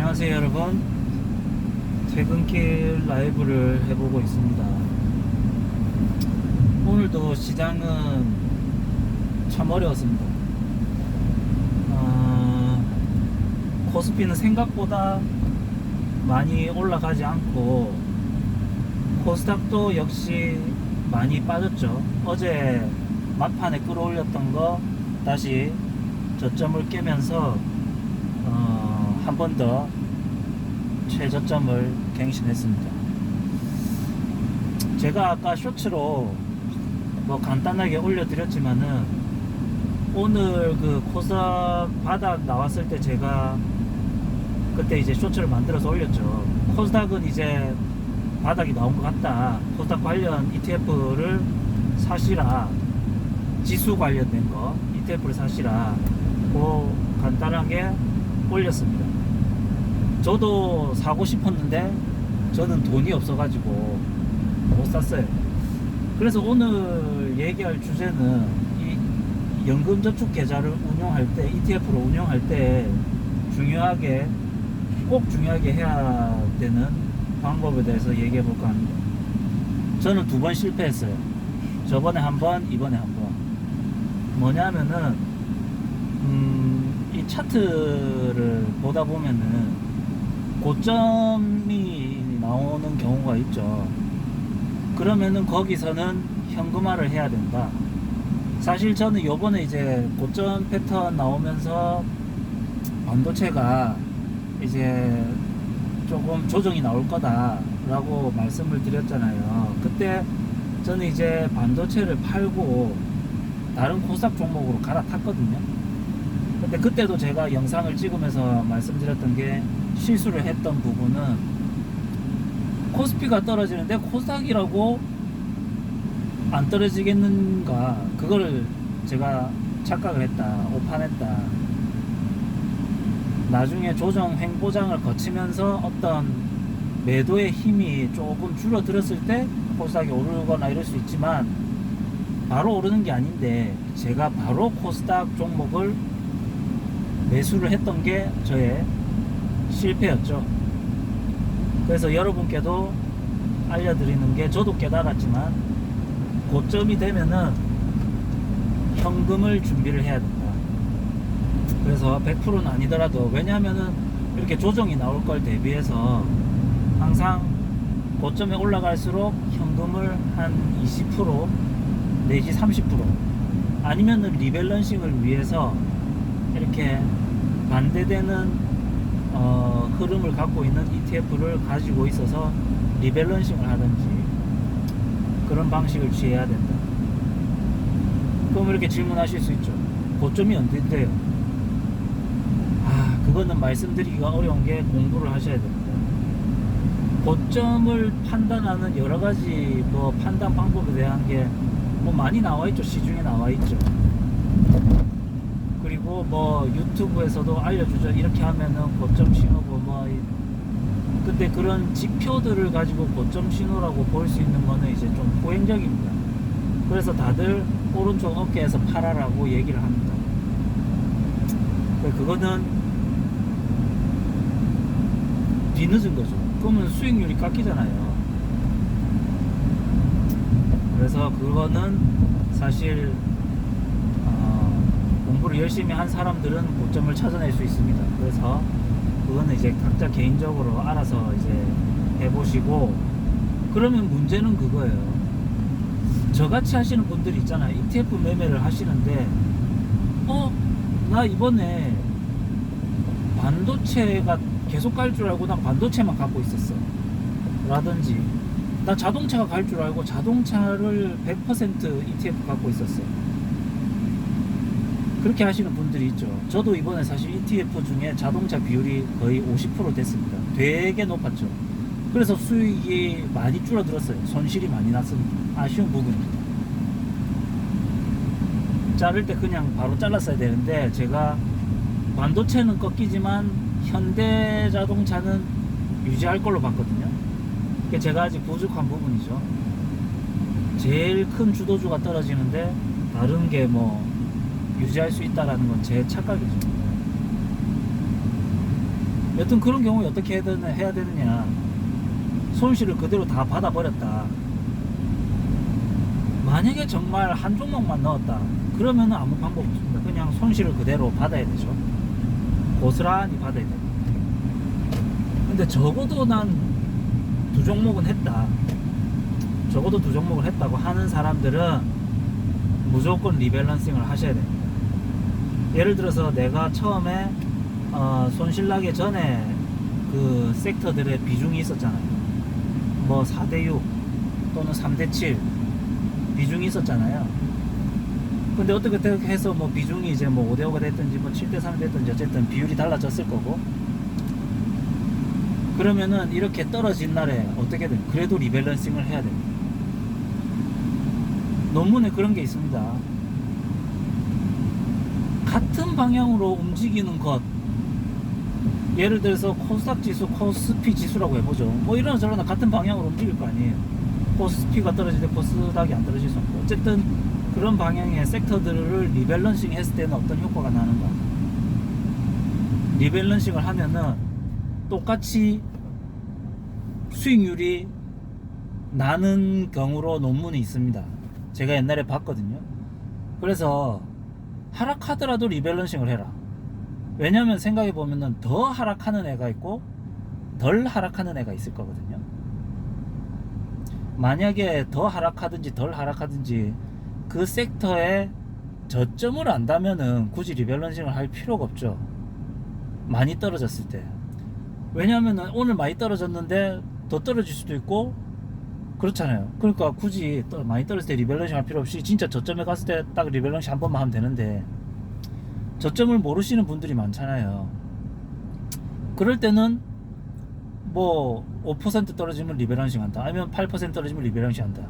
안녕하세요 여러분, 퇴근길 라이브를 해보고 있습니다. 오늘도 시장은 참 어려웠습니다. 코스피는 생각보다 많이 올라가지 않고 코스닥도 역시 많이 빠졌죠. 어제 막판에 끌어올렸던 거 다시 저점을 깨면서 한 번 더 최저점을 갱신했습니다. 제가 아까 쇼츠로 뭐 간단하게 올려드렸지만은 오늘 그 코스닥 바닥 나왔을 때 제가 그때 이제 쇼츠를 만들어서 올렸죠. 코스닥은 이제 바닥이 나온 것 같다, 코스닥 관련 ETF를 사시라, 지수 관련된 거 ETF를 사시라 고 간단하게 올렸습니다. 저도 사고 싶었는데 저는 돈이 없어가지고 못 샀어요. 그래서 오늘 얘기할 주제는 이 연금저축계좌를 운용할 때, ETF로 운용할 때 꼭 중요하게 해야 되는 방법에 대해서 얘기해 볼까 합니다. 저는 2번 실패했어요. 저번에 한 번, 이번에 한 번. 뭐냐면은 이 차트를 보다 보면은 고점이 나오는 경우가 있죠. 그러면은 거기서는 현금화를 해야 된다. 사실 저는 요번에 이제 고점 패턴 나오면서 반도체가 이제 조금 조정이 나올 거다 라고 말씀을 드렸잖아요. 그때 저는 이제 반도체를 팔고 다른 코스닥 종목으로 갈아탔거든요. 근데 그때도 제가 영상을 찍으면서 말씀드렸던 게, 실수를 했던 부분은 코스피가 떨어지는데 코스닥이라고 안 떨어지겠는가, 그거를 제가 착각을 했다, 오판했다. 나중에 조정 횡보장을 거치면서 어떤 매도의 힘이 조금 줄어들었을 때 코스닥이 오르거나 이럴 수 있지만 바로 오르는 게 아닌데, 제가 바로 코스닥 종목을 매수를 했던 게 저의 실패였죠. 그래서 여러분께도 알려드리는 게, 저도 깨달았지만 고점이 되면은 현금을 준비를 해야 된다. 그래서 100%는 아니더라도, 왜냐하면은 이렇게 조정이 나올 걸 대비해서 항상 고점에 올라갈수록 현금을 한 20% 내지 30%, 아니면은 리밸런싱을 위해서 이렇게 반대되는 흐름을 갖고 있는 ETF를 가지고 있어서 리밸런싱을 하든지 그런 방식을 취해야 된다. 그럼 이렇게 질문하실 수 있죠. 고점이 언제인데요? 그거는 말씀드리기가 어려운 게, 공부를 하셔야 됩니다. 고점을 판단하는 여러 가지 뭐 판단 방법에 대한 게 뭐 많이 나와 있죠. 시중에 나와 있죠. 그리고 뭐 유튜브에서도 알려주죠. 이렇게 하면은 고점 신호고 뭐. 근데 그런 지표들을 가지고 고점 신호라고 볼 수 있는 거는 이제 좀 포행적입니다. 그래서 다들 오른쪽 어깨에서 팔아라고 얘기를 합니다. 그거는 뒤늦은 거죠. 그러면 수익률이 깎이잖아요. 그래서 그거는 사실 공부를 열심히 한 사람들은 고점을 찾아낼 수 있습니다. 그래서 그거는 이제 각자 개인적으로 알아서 이제 해보시고, 그러면 문제는 그거예요. 저같이 하시는 분들이 있잖아요. ETF 매매를 하시는데 나 이번에 반도체가 계속 갈 줄 알고 난 반도체만 갖고 있었어 라든지, 나 자동차가 갈 줄 알고 자동차를 100% ETF 갖고 있었어. 그렇게 하시는 분들이 있죠. 저도 이번에 사실 ETF 중에 자동차 비율이 거의 50% 됐습니다. 되게 높았죠. 그래서 수익이 많이 줄어들었어요. 손실이 많이 났습니다. 아쉬운 부분입니다. 자를 때 그냥 바로 잘랐어야 되는데, 제가 반도체는 꺾이지만 현대자동차는 유지할 걸로 봤거든요. 그게 제가 아직 부족한 부분이죠. 제일 큰 주도주가 떨어지는데 다른 게 뭐 유지할 수 있다라는 건 제 착각이죠. 여튼 그런 경우에 어떻게 해야 되느냐, 손실을 그대로 다 받아버렸다. 만약에 정말 한 종목만 넣었다 그러면 아무 방법 없습니다. 그냥 손실을 그대로 받아야 되죠. 고스란히 받아야 됩니다. 근데 적어도 난 두 종목은 했다, 적어도 두 종목을 했다고 하는 사람들은 무조건 리밸런싱을 하셔야 됩니다. 예를 들어서 내가 처음에 손실 나기 전에 그 섹터들의 비중이 있었잖아요. 뭐 4대6 또는 3대7 비중이 있었잖아요. 근데 어떻게 해서 뭐 비중이 이제 뭐 5대5가 됐든지 뭐 7대3이 됐든지 어쨌든 비율이 달라졌을 거고, 그러면은 이렇게 떨어진 날에 어떻게든 그래도 리밸런싱을 해야 됩니다. 논문에 그런 게 있습니다. 같은 방향으로 움직이는 것, 예를 들어서 코스닥 지수, 코스피 지수라고 해보죠. 뭐 이러나 저러나 같은 방향으로 움직일 거 아니에요. 코스피가 떨어질 때 코스닥이 안 떨어질 수 없고, 어쨌든 그런 방향의 섹터들을 리밸런싱 했을 때는 어떤 효과가 나는가. 리밸런싱을 하면은 똑같이 수익률이 나는 경우로 논문이 있습니다. 제가 옛날에 봤거든요. 그래서 하락하더라도 리밸런싱을 해라. 왜냐면 생각해보면은 더 하락하는 애가 있고 덜 하락하는 애가 있을 거거든요. 만약에 더 하락하든지 덜 하락하든지 그 섹터에 저점을 안다면은 굳이 리밸런싱을 할 필요가 없죠. 많이 떨어졌을 때. 왜냐하면은 오늘 많이 떨어졌는데 더 떨어질 수도 있고 그렇잖아요. 그러니까 굳이 많이 떨어질 때 리밸런싱 할 필요 없이 진짜 저점에 갔을 때 딱 리밸런싱 한 번만 하면 되는데, 저점을 모르시는 분들이 많잖아요. 그럴 때는 뭐 5% 떨어지면 리밸런싱 한다, 아니면 8% 떨어지면 리밸런싱 한다,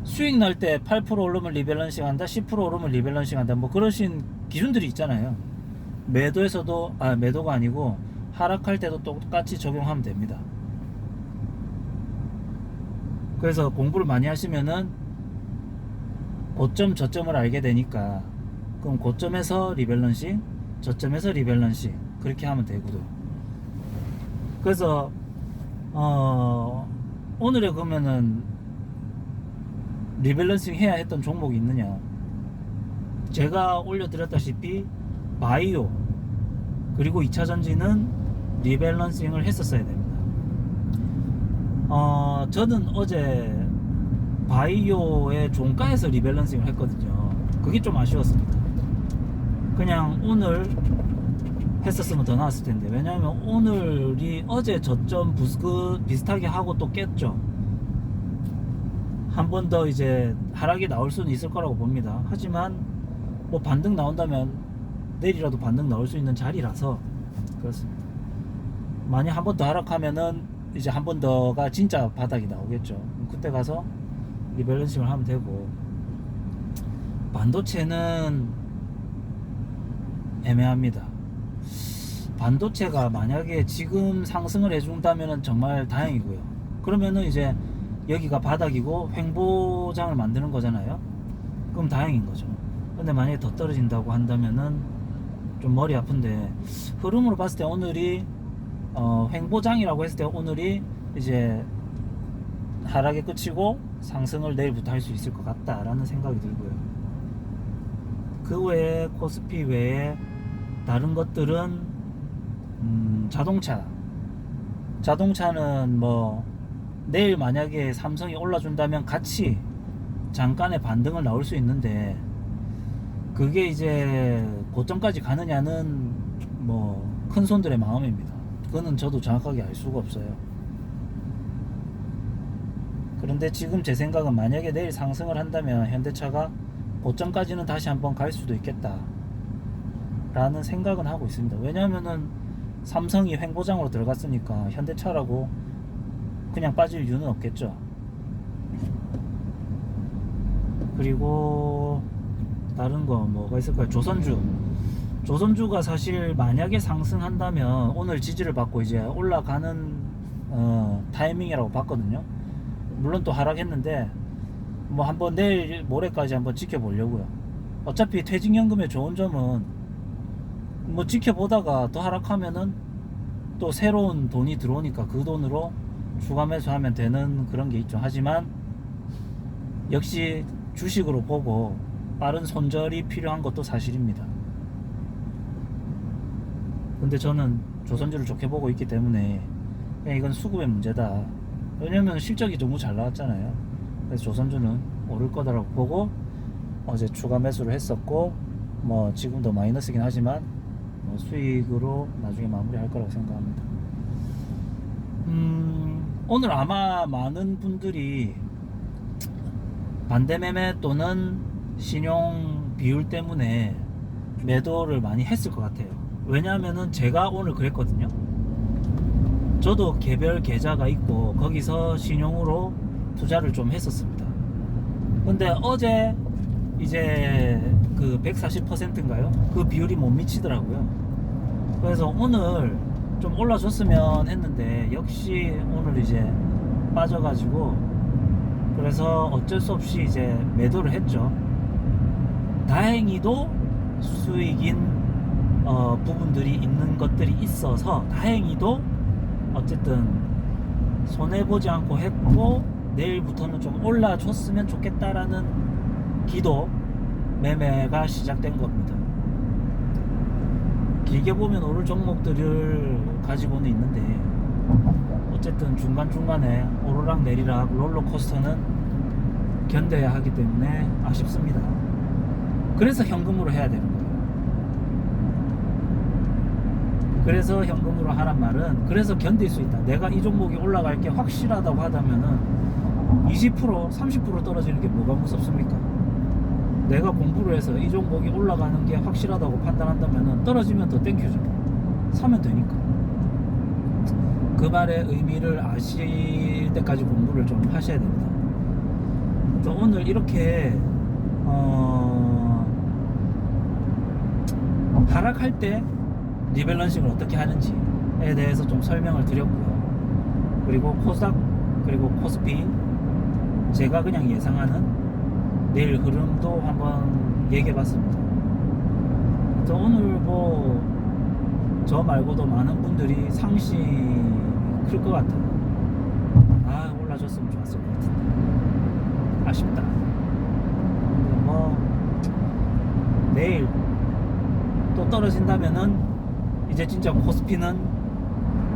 수익 날 때 8% 오르면 리밸런싱 한다, 10% 오르면 리밸런싱 한다, 뭐 그러신 기준들이 있잖아요. 매도에서도 매도가 아니고 하락할 때도 똑같이 적용하면 됩니다. 그래서 공부를 많이 하시면은 고점 저점을 알게 되니까, 그럼 고점에서 리밸런싱, 저점에서 리밸런싱, 그렇게 하면 되거든. 그래서 오늘에 그러면은 리밸런싱 해야 했던 종목이 있느냐, 제가 올려드렸다시피 바이오 그리고 2차전지는 리밸런싱을 했었어야 됩니다. 저는 어제 바이오의 종가에서 리밸런싱을 했거든요. 그게 좀 아쉬웠습니다. 그냥 오늘 했었으면 더 나았을 텐데, 왜냐하면 오늘이 어제 저점 비슷하게 하고 또 깼죠. 한 번 더 이제 하락이 나올 수는 있을 거라고 봅니다. 하지만 뭐 반등 나온다면 내일이라도 반등 나올 수 있는 자리라서 그렇습니다. 만약 한 번 더 하락하면은 이제 한 번 더가 진짜 바닥이 나오겠죠. 그때 가서 리밸런싱을 하면 되고, 반도체는 애매합니다. 반도체가 만약에 지금 상승을 해준다면 정말 다행이고요. 그러면은 이제 여기가 바닥이고 횡보장을 만드는 거잖아요. 그럼 다행인 거죠. 근데 만약에 더 떨어진다고 한다면은 좀 머리 아픈데, 흐름으로 봤을 때 오늘이 횡보장이라고 했을 때 오늘이 이제 하락이 끝이고 상승을 내일부터 할 수 있을 것 같다라는 생각이 들고요. 그 외에 코스피 외에 다른 것들은 자동차는 뭐 내일 만약에 삼성이 올라준다면 같이 잠깐의 반등을 나올 수 있는데, 그게 이제 고점까지 가느냐는 뭐 큰 손들의 마음입니다. 그거는 저도 정확하게 알 수가 없어요. 그런데 지금 제 생각은 만약에 내일 상승을 한다면 현대차가 고점까지는 다시 한번 갈 수도 있겠다 라는 생각은 하고 있습니다. 왜냐하면은 삼성이 횡보장으로 들어갔으니까 현대차라고 그냥 빠질 이유는 없겠죠. 그리고 다른 거 뭐가 있을까요? 조선주가 사실 만약에 상승한다면 오늘 지지를 받고 이제 올라가는 타이밍이라고 봤거든요. 물론 또 하락했는데 뭐 한번 내일 모레까지 한번 지켜보려고요. 어차피 퇴직연금의 좋은 점은 뭐 지켜보다가 더 하락하면은 또 새로운 돈이 들어오니까 그 돈으로 추가 매수하면 되는 그런 게 있죠. 하지만 역시 주식으로 보고 빠른 손절이 필요한 것도 사실입니다. 근데 저는 조선주를 좋게 보고 있기 때문에 그냥 이건 수급의 문제다. 왜냐면 실적이 너무 잘 나왔잖아요. 그래서 조선주는 오를 거다라고 보고 어제 추가 매수를 했었고, 뭐 지금도 마이너스긴 하지만 뭐 수익으로 나중에 마무리할 거라고 생각합니다. 오늘 아마 많은 분들이 반대매매 또는 신용 비율 때문에 매도를 많이 했을 것 같아요. 왜냐하면은 제가 오늘 그랬거든요. 저도 개별 계좌가 있고 거기서 신용으로 투자를 좀 했었습니다. 근데 어제 이제 그 140%인가요? 그 비율이 못 미치더라고요. 그래서 오늘 좀 올라줬으면 했는데 역시 오늘 이제 빠져가지고, 그래서 어쩔 수 없이 이제 매도를 했죠. 다행히도 수익인 부분들이 있는 것들이 있어서 다행히도 어쨌든 손해보지 않고 했고, 내일부터는 좀 올라줬으면 좋겠다라는 기도 매매가 시작된 겁니다. 길게 보면 오를 종목들을 가지고는 있는데 어쨌든 중간중간에 오르락 내리락 롤러코스터는 견뎌야 하기 때문에 아쉽습니다. 그래서 현금으로 해야 되는 거예요. 그래서 현금으로 하란 말은, 그래서 견딜 수 있다. 내가 이 종목이 올라갈 게 확실하다고 하다면은 20% 30% 떨어지는 게 뭐가 무섭습니까? 내가 공부를 해서 이 종목이 올라가는 게 확실하다고 판단한다면은 떨어지면 더 땡큐죠. 사면 되니까. 그 말의 의미를 아실 때까지 공부를 좀 하셔야 됩니다. 또 오늘 이렇게 하락할 때 리밸런싱을 어떻게 하는지에 대해서 좀 설명을 드렸고요. 그리고 코스닥 그리고 코스피 제가 그냥 예상하는 내일 흐름도 한번 얘기해 봤습니다. 또 오늘 뭐 저 말고도 많은 분들이 상시 클 것 같아요. 아, 올라줬으면 좋았을 것 같은데 아쉽다. 근데 뭐 내일 또 떨어진다면은 이제 진짜 코스피는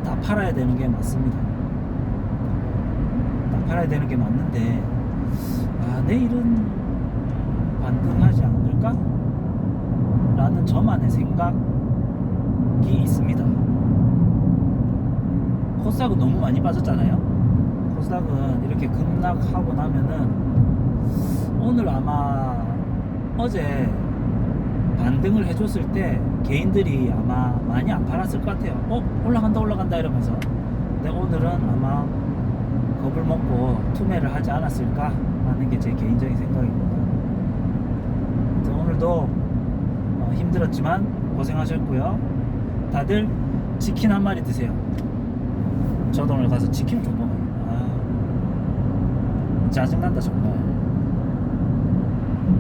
다 팔아야 되는 게 맞습니다. 다 팔아야 되는 게 맞는데, 아, 내일은 반등하지 않을까? 라는 저만의 생각이 있습니다. 코스닥은 너무 많이 빠졌잖아요. 코스닥은 이렇게 급락하고 나면은 오늘 아마 어제 반등을 해줬을 때 개인들이 아마 많이 안 팔았을 것 같아요. 올라간다 이러면서. 근데 오늘은 아마 겁을 먹고 투매를 하지 않았을까 하는 게 제 개인적인 생각입니다. 오늘도 힘들었지만 고생하셨고요. 다들 치킨 한 마리 드세요. 저도 오늘 가서 치킨 좀 먹어요. 짜증난다 정말.